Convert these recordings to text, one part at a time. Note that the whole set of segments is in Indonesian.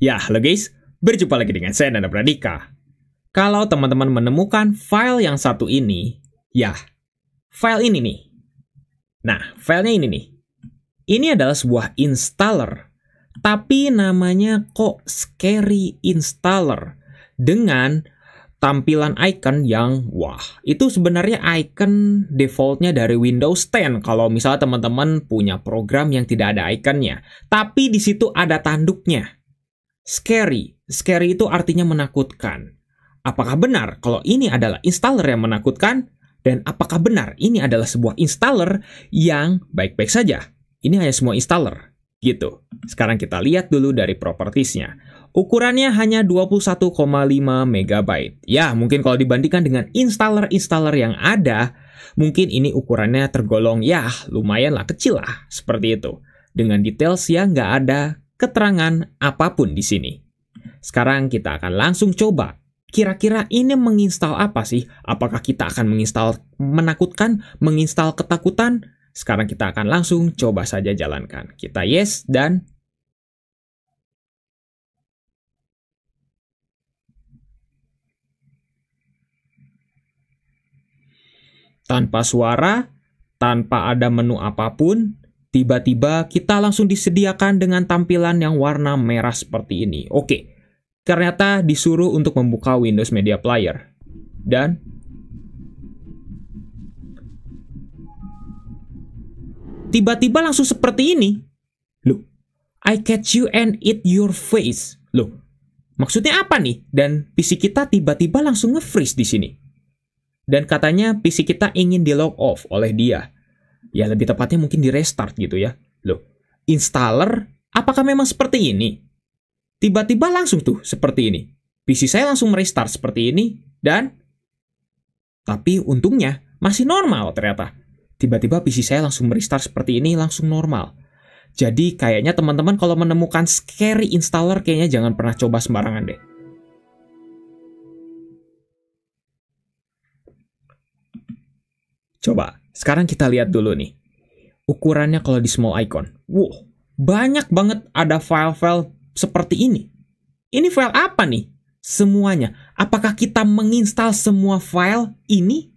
Ya, halo guys, berjumpa lagi dengan saya Nanda Pradika. Kalau teman-teman menemukan file yang satu ini, ya, file ini nih. Nah, filenya ini nih. Ini adalah sebuah installer, tapi namanya kok Scary Installer dengan tampilan icon yang, wah, itu sebenarnya icon defaultnya dari Windows 10 kalau misalnya teman-teman punya program yang tidak ada iconnya. Tapi di situ ada tanduknya. Scary. Scary itu artinya menakutkan. Apakah benar kalau ini adalah installer yang menakutkan? Dan apakah benar ini adalah sebuah installer yang baik-baik saja? Ini hanya semua installer. Gitu. Sekarang kita lihat dulu dari propertiesnya. Ukurannya hanya 21,5 MB. Ya, mungkin kalau dibandingkan dengan installer-installer yang ada, mungkin ini ukurannya tergolong, ya, lumayan lah, kecil lah. Seperti itu. Dengan details yang nggak ada keterangan apapun di sini. Sekarang kita akan langsung coba. Kira-kira ini menginstal apa sih? Apakah kita akan menginstal menakutkan, menginstal ketakutan? Sekarang kita akan langsung coba saja jalankan. Kita yes dan tanpa suara, tanpa ada menu apapun, tiba-tiba kita langsung disediakan dengan tampilan yang warna merah seperti ini. Oke, ternyata disuruh untuk membuka Windows Media Player. Dan tiba-tiba langsung seperti ini. Loh, I catch you and eat your face. Loh, maksudnya apa nih? Dan PC kita tiba-tiba langsung nge-freeze di sini. Dan katanya PC kita ingin di-log off oleh dia. Ya, lebih tepatnya mungkin di-restart gitu ya. Loh, installer, apakah memang seperti ini? Tiba-tiba langsung tuh seperti ini. PC saya langsung merestart seperti ini. Dan tapi untungnya masih normal ternyata. Tiba-tiba PC saya langsung merestart seperti ini, langsung normal. Jadi kayaknya teman-teman kalau menemukan Scary Installer kayaknya jangan pernah coba sembarangan deh. Coba, sekarang kita lihat dulu nih. Ukurannya kalau di small icon. Wow, banyak banget ada file-file seperti ini. Ini file apa nih? Semuanya. Apakah kita menginstal semua file ini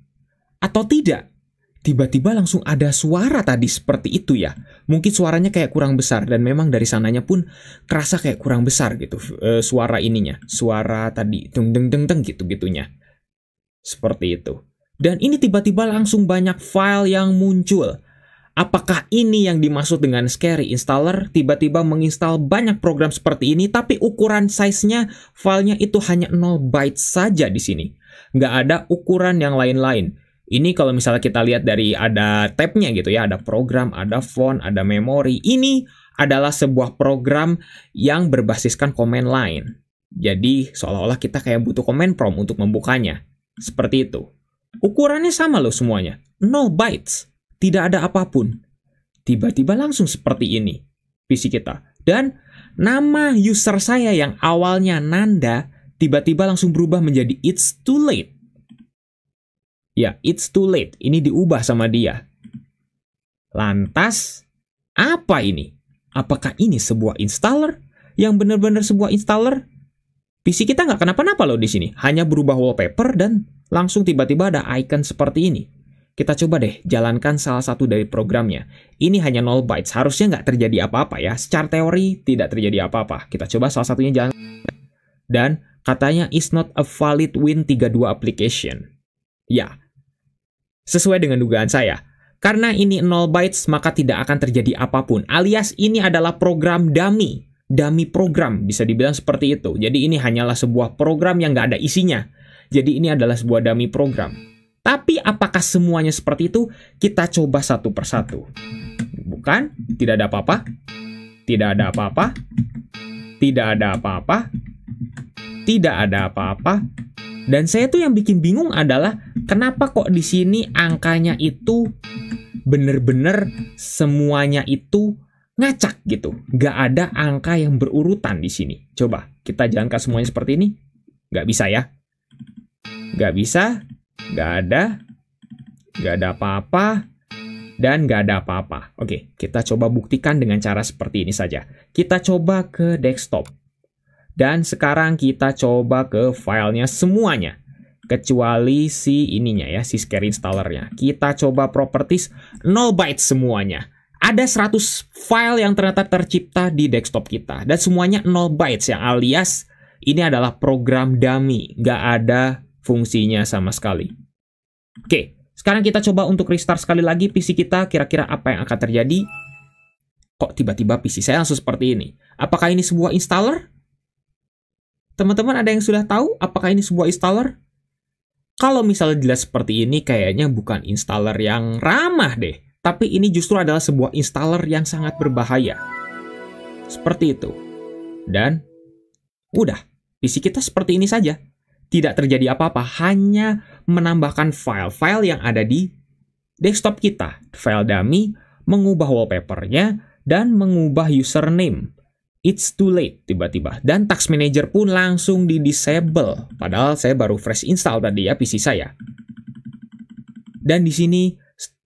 atau tidak? Tiba-tiba langsung ada suara tadi seperti itu ya. Mungkin suaranya kayak kurang besar dan memang dari sananya pun kerasa kayak kurang besar gitu suara ininya. Suara tadi deng deng deng deng gitu-gitunya. Seperti itu. Dan ini tiba-tiba langsung banyak file yang muncul. Apakah ini yang dimaksud dengan Scary Installer? Tiba-tiba menginstal banyak program seperti ini, tapi ukuran size-nya, filenya itu hanya 0 byte saja di sini. Nggak ada ukuran yang lain-lain. Ini kalau misalnya kita lihat dari ada tab-nya gitu ya, ada program, ada font, ada memori. Ini adalah sebuah program yang berbasiskan command line. Jadi seolah-olah kita kayak butuh command prompt untuk membukanya. Seperti itu. Ukurannya sama loh semuanya. 0 bytes. Tidak ada apapun. Tiba-tiba langsung seperti ini PC kita. Dan nama user saya yang awalnya Nanda tiba-tiba langsung berubah menjadi It's Too Late. Ya, It's Too Late. Ini diubah sama dia. Lantas, apa ini? Apakah ini sebuah installer? Yang benar-benar sebuah installer? PC kita nggak kenapa-napa loh di sini. Hanya berubah wallpaper dan langsung tiba-tiba ada icon seperti ini. Kita coba deh jalankan salah satu dari programnya. Ini hanya 0 bytes, harusnya nggak terjadi apa-apa ya. Secara teori tidak terjadi apa-apa. Kita coba salah satunya jalan. Dan katanya is not a valid Win32 application. Ya, sesuai dengan dugaan saya. Karena ini 0 bytes, maka tidak akan terjadi apapun. Alias ini adalah program dummy. Dummy program, bisa dibilang seperti itu. Jadi ini hanyalah sebuah program yang nggak ada isinya. Jadi ini adalah sebuah dummy program. Tapi apakah semuanya seperti itu? Kita coba satu persatu. Bukan, tidak ada apa-apa. Tidak ada apa-apa. Tidak ada apa-apa. Tidak ada apa-apa. Dan saya tuh yang bikin bingung adalah kenapa kok di sini angkanya itu bener-bener semuanya itu ngacak gitu. Nggak ada angka yang berurutan di sini. Coba kita jalankan semuanya seperti ini. Nggak bisa ya. Nggak bisa. Nggak ada apa-apa, dan nggak ada apa-apa. Oke, kita coba buktikan dengan cara seperti ini saja. Kita coba ke desktop. Dan sekarang kita coba ke filenya semuanya. Kecuali si ininya ya, si scary installernya. Kita coba properties 0 bytes semuanya. Ada 100 file yang ternyata tercipta di desktop kita. Dan semuanya 0 bytes yang alias ini adalah program dummy. Nggak ada fungsinya sama sekali. Oke, sekarang kita coba untuk restart sekali lagi PC kita. Kira-kira apa yang akan terjadi? Kok tiba-tiba PC saya langsung seperti ini? Apakah ini sebuah installer? Teman-teman ada yang sudah tahu apakah ini sebuah installer? Kalau misalnya dilihat seperti ini, kayaknya bukan installer yang ramah deh. Tapi ini justru adalah sebuah installer yang sangat berbahaya. Seperti itu. Dan udah, PC kita seperti ini saja. Tidak terjadi apa-apa, hanya menambahkan file-file yang ada di desktop kita. File dummy, mengubah wallpapernya, dan mengubah username. It's too late tiba-tiba. Dan Task Manager pun langsung di-disable. Padahal saya baru fresh install tadi ya PC saya. Dan di sini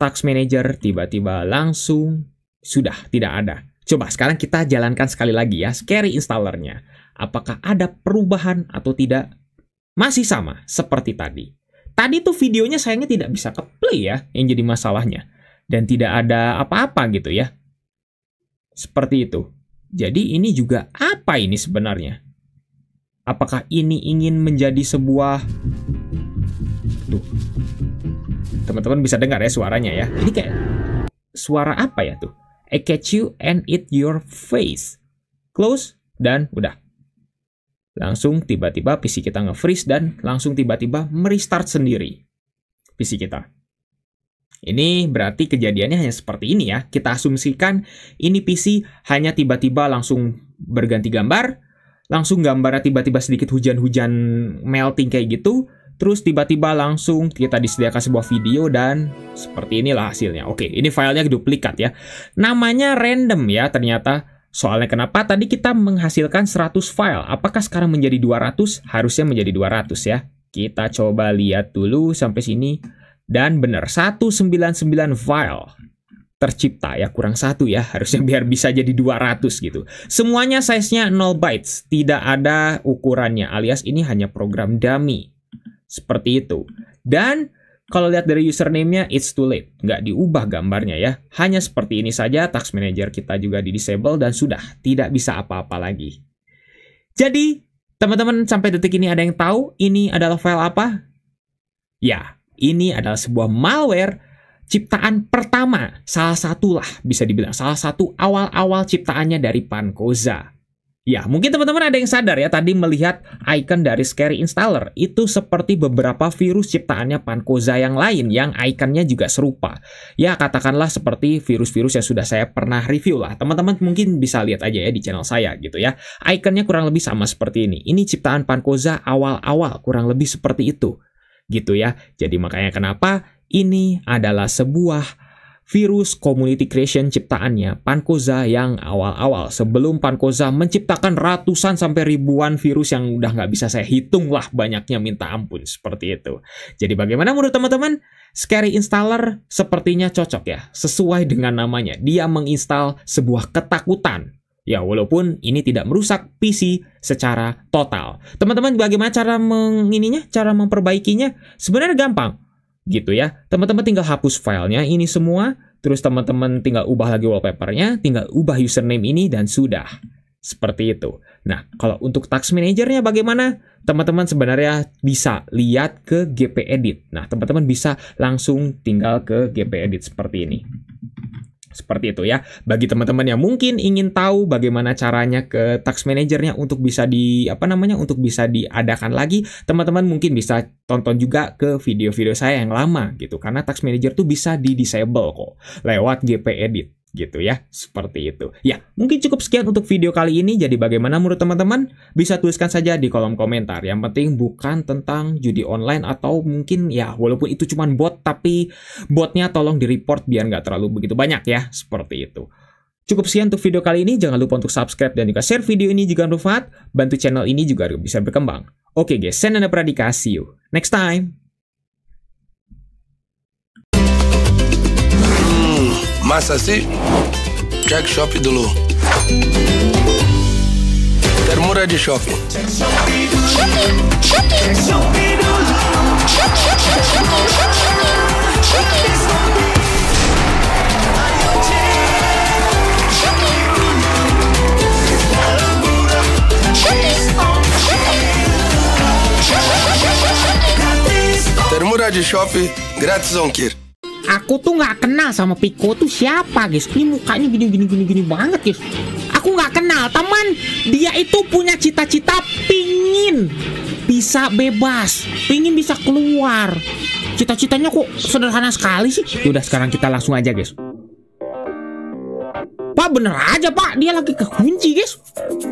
Task Manager tiba-tiba langsung sudah tidak ada. Coba sekarang kita jalankan sekali lagi ya scary installernya. Apakah ada perubahan atau tidak? Masih sama seperti tadi. Tadi tuh videonya sayangnya tidak bisa ke-play ya, yang jadi masalahnya. Dan tidak ada apa-apa gitu ya. Seperti itu. Jadi ini juga apa ini sebenarnya? Apakah ini ingin menjadi sebuah... Tuh. Teman-teman bisa dengar ya suaranya ya. Ini kayak suara apa ya tuh? I catch you and eat your face. Close dan udah. Langsung tiba-tiba PC kita nge-freeze dan langsung tiba-tiba merestart sendiri PC kita. Ini berarti kejadiannya hanya seperti ini ya. Kita asumsikan ini PC hanya tiba-tiba langsung berganti gambar, langsung gambarnya tiba-tiba sedikit hujan-hujan melting kayak gitu, terus tiba-tiba langsung kita disediakan sebuah video dan seperti inilah hasilnya. Oke, ini filenya duplikat ya. Namanya random ya ternyata. Soalnya kenapa tadi kita menghasilkan 100 file, apakah sekarang menjadi 200? Harusnya menjadi 200 ya. Kita coba lihat dulu sampai sini. Dan benar, 199 file tercipta ya, kurang satu ya, harusnya biar bisa jadi 200 gitu. Semuanya size-nya 0 bytes, tidak ada ukurannya, alias ini hanya program dummy. Seperti itu. Dan kalau lihat dari username-nya, it's too late. Nggak diubah gambarnya ya. Hanya seperti ini saja, Task Manager kita juga di-disable dan sudah tidak bisa apa-apa lagi. Jadi, teman-teman sampai detik ini ada yang tahu ini adalah file apa? Ya. Ini adalah sebuah malware ciptaan pertama, salah satu lah bisa dibilang, salah satu awal-awal ciptaannya dari Pankoza. Ya, mungkin teman-teman ada yang sadar ya, tadi melihat icon dari scary installer, itu seperti beberapa virus ciptaannya Pankoza yang lain, yang ikonnya juga serupa. Ya, katakanlah seperti virus-virus yang sudah saya pernah review lah. Teman-teman mungkin bisa lihat aja ya di channel saya gitu ya. Ikonnya kurang lebih sama seperti ini. Ini ciptaan Pankoza awal-awal, kurang lebih seperti itu. Gitu ya. Jadi makanya kenapa ini adalah sebuah virus community creation ciptaannya Pankoza yang awal-awal. Sebelum Pankoza menciptakan ratusan sampai ribuan virus yang udah nggak bisa saya hitung lah banyaknya, minta ampun seperti itu. Jadi bagaimana menurut teman-teman? Scary installer sepertinya cocok ya. Sesuai dengan namanya. Dia menginstal sebuah ketakutan. Ya, walaupun ini tidak merusak PC secara total. Teman-teman, bagaimana cara cara memperbaikinya? Sebenarnya gampang, gitu ya. Teman-teman tinggal hapus filenya ini semua, terus teman-teman tinggal ubah lagi wallpapernya, tinggal ubah username ini, dan sudah. Seperti itu. Nah, kalau untuk Task Manager-nya bagaimana? Teman-teman sebenarnya bisa lihat ke GP Edit. Nah, teman-teman bisa langsung tinggal ke GP Edit seperti ini. Seperti itu ya. Bagi teman-teman yang mungkin ingin tahu bagaimana caranya ke Task Manager-nya untuk bisa untuk bisa diadakan lagi, teman-teman mungkin bisa tonton juga ke video-video saya yang lama gitu. Karena Task Manager tuh bisa di-disable kok lewat GP Edit gitu ya. Seperti itu. Ya, mungkin cukup sekian untuk video kali ini. Jadi bagaimana menurut teman-teman? Bisa tuliskan saja di kolom komentar. Yang penting bukan tentang judi online atau mungkin ya walaupun itu cuma bot, tapi botnya tolong di-report biar nggak terlalu begitu banyak ya. Seperti itu. Cukup sekian untuk video kali ini. Jangan lupa untuk subscribe dan juga share video ini jika bermanfaat. Bantu channel ini juga bisa berkembang. Oke guys, saya Nanda Pradika. See you next time. Massa sih, Jack Shop dulu. Termurah di Shopee. Termurah di Shopee, gratis ongkir. Aku tuh nggak kenal sama Pico tuh siapa, guys. Ini mukanya gini banget, guys. Aku nggak kenal, teman. Dia itu punya cita-cita pingin bisa bebas, pingin bisa keluar. Cita-citanya kok sederhana sekali sih. Udah, sekarang kita langsung aja, guys. Pak, bener aja, Pak. Dia lagi kekunci, guys.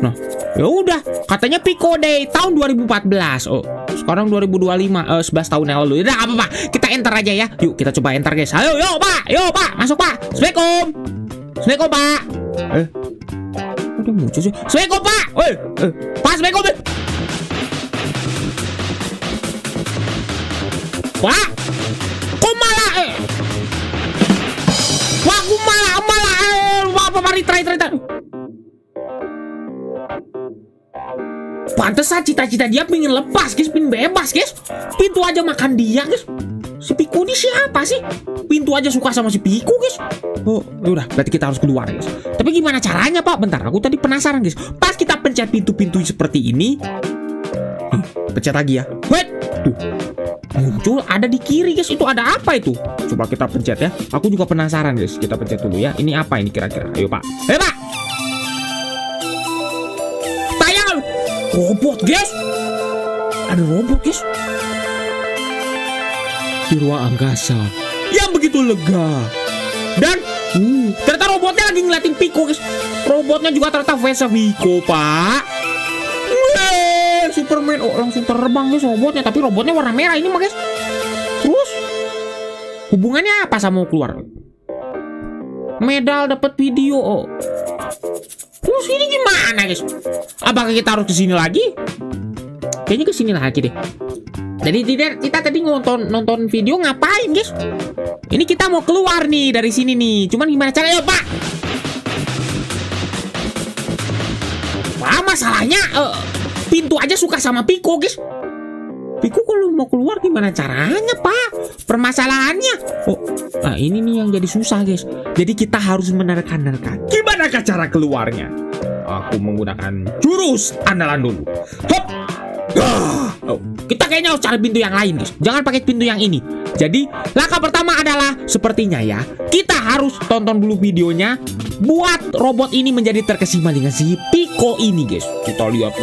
Nah, ya udah. Katanya Pico Day tahun 2014. Oh, sekarang 2025, 11 tahun yang lalu. Udah, apa, Pak? Kita enter aja ya. Yuk, kita coba enter, guys. Ayo, yuk, Pak. Yuk, Pak. Masuk, Pak. Assalamualaikum. Assalamualaikum, Pak. Udah muncul sih. Assalamualaikum, Pak. Pak, Assalamualaikum. Pak. Kok malah Wah, aku malah apa mari try. Pantesan cita-cita dia pengen lepas, guys, pengen bebas, guys. Pintu aja makan dia, guys. Si Pico ini siapa sih? Pintu aja suka sama si Pico, guys. Oh, udah, berarti kita harus keluar, guys. Tapi gimana caranya, Pak? Bentar, aku tadi penasaran, guys. Pas kita pencet pintu-pintu seperti ini, pencet lagi ya. Wait, tuh. Muncul ada di kiri, guys. Itu ada apa itu? Coba kita pencet ya. Aku juga penasaran, guys. Kita pencet dulu ya. Ini apa ini kira-kira? Ayo, Pak. Pak. Tayang. Robot, guys. Ada robot, guys. Di ruang angkasa yang begitu lega. Dan ternyata robotnya lagi ngeliatin Pico, guys. Robotnya juga ternyata versi Pico, Pak. Superman, langsung terbang, guys, robotnya. Tapi robotnya warna merah ini mah, guys. Terus hubungannya apa sama keluar? Medal dapat video. Terus ini gimana, guys? Apakah kita harus kesini lagi? Kayaknya kesini lagi deh. Jadi kita tadi nonton video ngapain, guys? Ini kita mau keluar nih dari sini nih. Cuman gimana caranya, Pak? Wah, masalahnya pintu aja suka sama Pico, guys. Pico kalau mau keluar gimana caranya, Pak? Permasalahannya. Nah ini nih yang jadi susah, guys. Jadi kita harus menerka-nerka. Gimana cara keluarnya? Aku menggunakan jurus andalan dulu. Hop. Kita kayaknya harus cari pintu yang lain, guys. Jangan pakai pintu yang ini. Jadi langkah pertama adalah sepertinya ya, kita harus tonton dulu videonya buat robot ini menjadi terkesima dengan si Pico ini, guys. Kita lihat.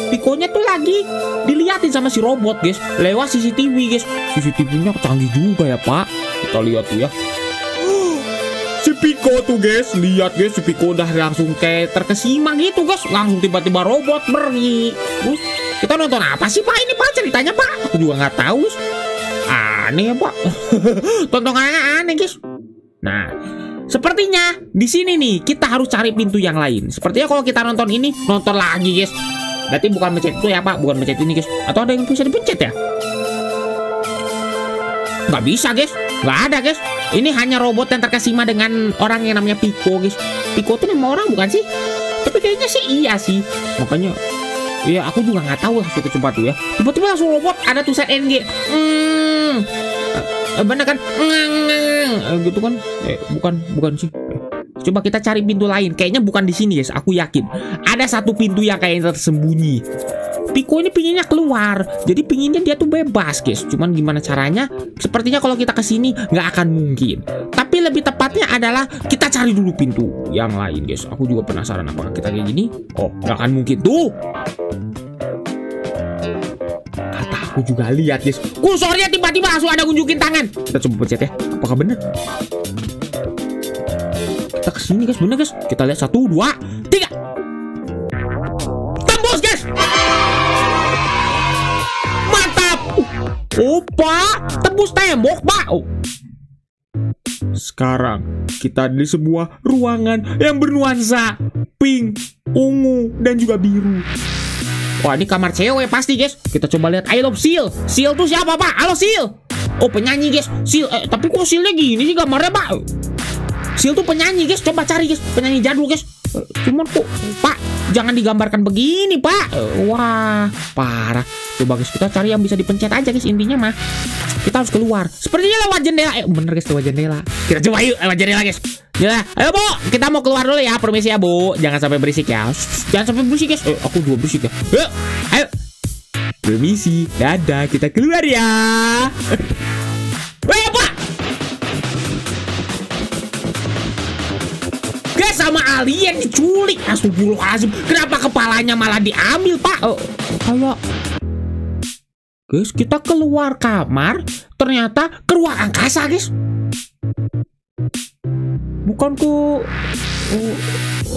Piconya tuh lagi diliatin sama si robot, guys, lewat CCTV, guys. CCTV-nya canggih juga ya, Pak. Kita lihat tuh ya. Si Pico tuh, guys. Lihat, guys, si Pico udah langsung kayak terkesima gitu, guys. Langsung tiba-tiba robot pergi. Terus kita nonton apa sih, Pak? Ini, Pak, ceritanya, Pak. Aku juga nggak tahu, guys. Aneh ya, Pak. Tontonannya aneh, guys. Nah, sepertinya di sini nih kita harus cari pintu yang lain. Sepertinya kalau kita nonton ini, nonton lagi, guys. Berarti bukan mencet itu ya, Pak. Bukan mencet ini, guys. Atau ada yang bisa dipencet ya? Nggak bisa, guys. Nggak ada, guys. Ini hanya robot yang terkesima dengan orang yang namanya Pico, guys. Pico itu nama orang bukan sih? Tapi kayaknya sih iya sih. Makanya, ya aku juga nggak tahu lah. Coba tuh ya. Tiba-tiba langsung robot ada tulisan NG. Bener kan? Gitu kan? Bukan sih. Coba kita cari pintu lain. Kayaknya bukan di sini, guys. Aku yakin ada satu pintu yang kayaknya tersembunyi. Pico ini pinginnya keluar, jadi pinginnya dia tuh bebas, guys. Cuman gimana caranya? Sepertinya kalau kita kesini nggak akan mungkin. Tapi lebih tepatnya adalah kita cari dulu pintu yang lain, guys. Aku juga penasaran apakah kita kayak gini. Oh, nggak akan mungkin tuh. Kata aku juga lihat, guys. Kursornya tiba-tiba langsung ada nunjukin tangan. Kita coba pencet ya. Apakah benar? Kita kesini, guys. Bener, guys. Kita lihat 1, 2, 3. Tembus, guys. Mantap. Oh, Pak. Tembus tembok, Pak. Oh. Sekarang kita di sebuah ruangan yang bernuansa pink, ungu, dan juga biru. Wah, ini kamar cewek pasti, guys. Kita coba lihat. I love Seal. Seal tuh siapa, Pak? Halo, Seal. Oh, penyanyi, guys. Seal. Tapi kok Sealnya gini sih gambarnya, Pak? Seal tuh penyanyi, guys. Coba cari, guys. Penyanyi jadul, guys. Cuman kok, Pak, jangan digambarkan begini, Pak. Wah, parah. Coba guys, kita cari yang bisa dipencet aja guys. Intinya mah kita harus keluar. Sepertinya lewat jendela. Bener guys, lewat jendela. Kita coba yuk lewat jendela guys. Ya, ayo Bu, kita mau keluar dulu ya. Permisi ya Bu, jangan sampai berisik ya. Jangan sampai berisik guys. Aku juga berisik ya. Yuk, ayo. Permisi, dadah, kita keluar ya. Ayo Pak. Guys, sama alien diculik. Astagfirullahaladzim. Kenapa kepalanya malah diambil Pak? Kayak guys, kita keluar kamar, ternyata ke ruang angkasa, guys. Bukan ke...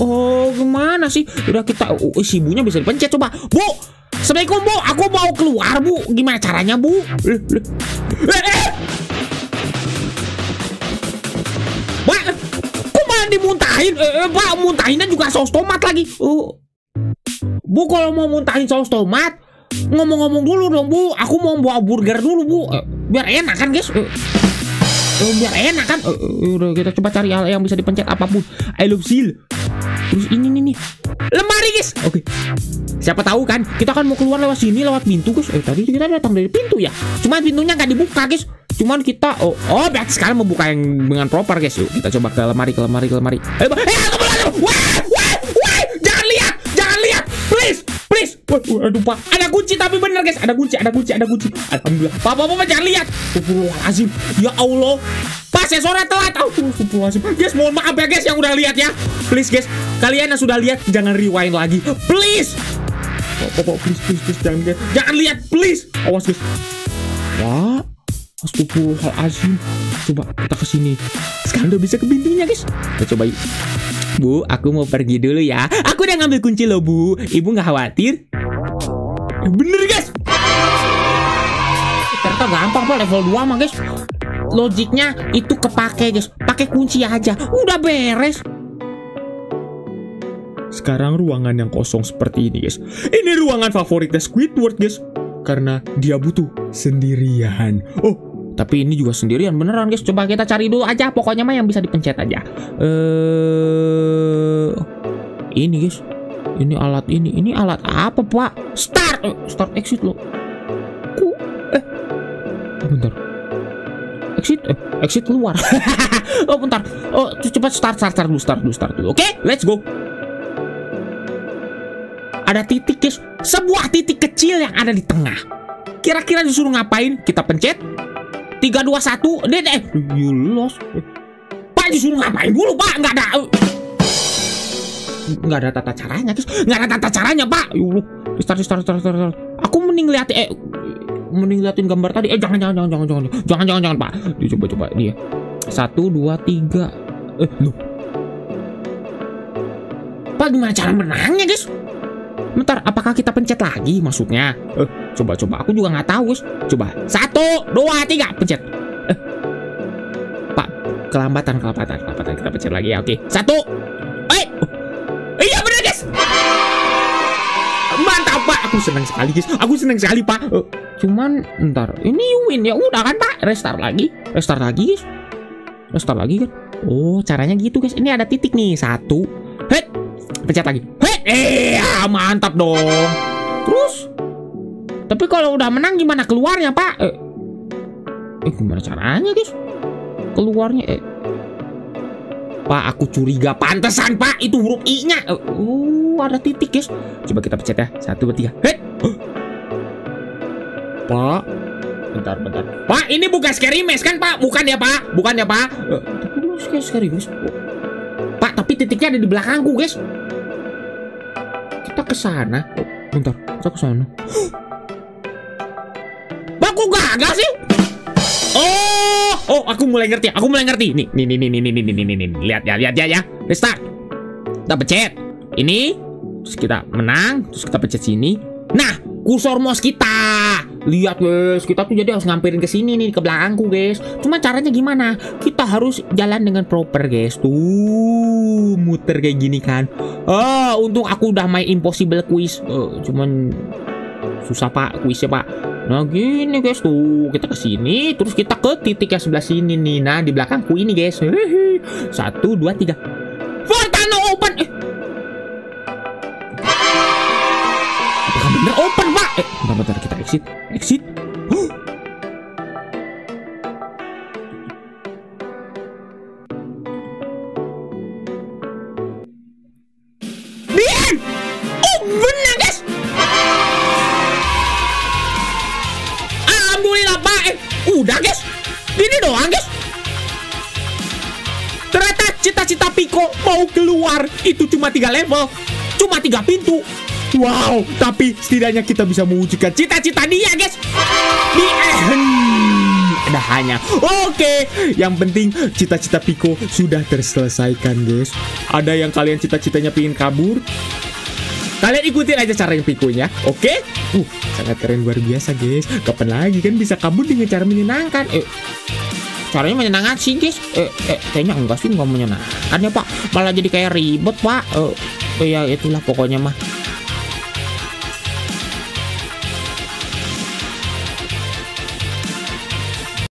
Oh, gimana sih? Udah kita... si ibunya bisa dipencet, coba. Bu! Assalamualaikum, Bu. Aku mau keluar, Bu. Gimana caranya, Bu? Pak, kok malah dimuntahin? Pak, muntahinnya juga saus tomat lagi. Bu, kalau mau muntahin saus tomat, ngomong-ngomong dulu dong Bu, aku mau bawa burger dulu Bu, biar enak kan guys, biar enak kan. Udah kita coba cari hal yang bisa dipencet apapun. I love seal. Terus ini nih lemari guys. Oke. Siapa tahu kan kita kan mau keluar lewat sini, lewat pintu guys. Tadi kita datang dari pintu ya, cuman pintunya nggak dibuka guys. Cuman kita berarti sekarang membuka yang dengan proper guys. Yuk kita coba ke lemari. Jangan lihat, please. Aduh Pak, ada kunci tapi bener guys, ada kunci. Alhamdulillah. Pak, jangan lihat. Astagfirullahaladzim. Ya Allah. Pak, sensornya telat. Astagfirullahaladzim. Guys, mohon maaf ya guys yang udah lihat ya. Please guys, kalian yang sudah lihat jangan rewind lagi. Please. Please jangan lihat please. Awas guys. Wah. Astagfirullahaladzim. Coba kita kesini. Sekarang udah bisa ke pintunya guys. Kita coba yuk. Bu, aku mau pergi dulu ya. Aku udah ngambil kunci loh Bu. Ibu nggak khawatir? Bener guys. Ternyata gampang Pak, level 2 mah guys. Logiknya itu kepake guys. Pakai kunci aja, udah beres. Sekarang ruangan yang kosong seperti ini guys. Ini ruangan favoritnya Squidward guys, karena dia butuh sendirian. Tapi ini juga sendirian beneran guys. Coba kita cari dulu aja. Pokoknya mah yang bisa dipencet aja. Ini guys. Ini alat ini. Ini alat apa Pak? Start exit loh. Bentar. Exit keluar. Bentar. Coba start dulu. Oke, let's go. Ada titik guys. Sebuah titik kecil yang ada di tengah. Kira-kira disuruh ngapain? Kita pencet 3, 2, 1. Yulos. Pak, disuruh ngapain dulu Pak? Nggak ada tata caranya guys. Nggak ada tata caranya Pak. Yuloh. Start. Aku mending liatin gambar tadi. Jangan Pak. Coba ini ya. 1, 2, 3. Loh. Pak, gimana cara menangnya guys? Bentar, apakah kita pencet lagi maksudnya? Coba. Aku juga nggak tahu guys. Coba. 1, 2, 3. Pencet. Pak, kelambatan. Kita pencet lagi ya. Oke. 1. Iya bener guys. Mantap Pak. Aku senang sekali Pak. Cuman ntar ini win ya udah kan Pak. Restart lagi guys. Restart lagi kan. Oh, caranya gitu guys. Ini ada titik nih. 1. Pencet lagi. Mantap dong. Terus tapi kalau udah menang gimana keluarnya Pak? Gimana caranya guys keluarnya? Pak, aku curiga. Pantesan Pak, itu huruf I nya. Ada titik guys. Coba kita pencet ya. 1, 2, 3. Pak, bentar. Pak, ini bukan scary maze kan Pak? Bukan ya Pak? Tapi scary maze. Pak, tapi titiknya ada di belakangku guys. Kita ke sana. Bentar, kita ke sana. Pak, kok gagal sih? Aku mulai ngerti. Nih. Lihat ya. Restart. Kita pencet ini, terus kita menang, terus kita pencet sini. Nah, kursor mouse kita. Lihat guys, kita tuh jadi harus ngampirin ke sini nih, ke belakangku guys. Cuma caranya gimana? Kita harus jalan dengan proper guys. Tuh, muter kayak gini kan. Untung aku udah main Impossible Quiz. Cuman susah Pak kuisnya Pak. Nah gini guys, tuh kita ke sini, terus kita ke titik yang sebelah sini nih. Nah di belakangku ini guys. 1, 2, 3. Volcano open. bener open, Pak. Bentar, kita exit. Diam! Oh, bener, guys. Alhamdulillah, Pak. Udah, guys. Ini doang, guys. Ternyata cita-cita Pico mau keluar itu cuma 3 level, cuma 3 pintu. Wow, tapi setidaknya kita bisa mewujudkan cita-cita dia, guys. Ada hanya. Oke, yang penting cita-cita Pico sudah terselesaikan, guys. Ada yang kalian cita-citanya pengen kabur? Kalian ikutin aja cara yang Pico-nya, oke? Sangat keren, luar biasa, guys. Kapan lagi kan bisa kabur dengan cara menyenangkan? Caranya menyenangkan sih, guys. Kayaknya enggak sih, enggak menyenangkan ya, Pak. Malah jadi kayak ribet, Pak. Ya itulah pokoknya mah.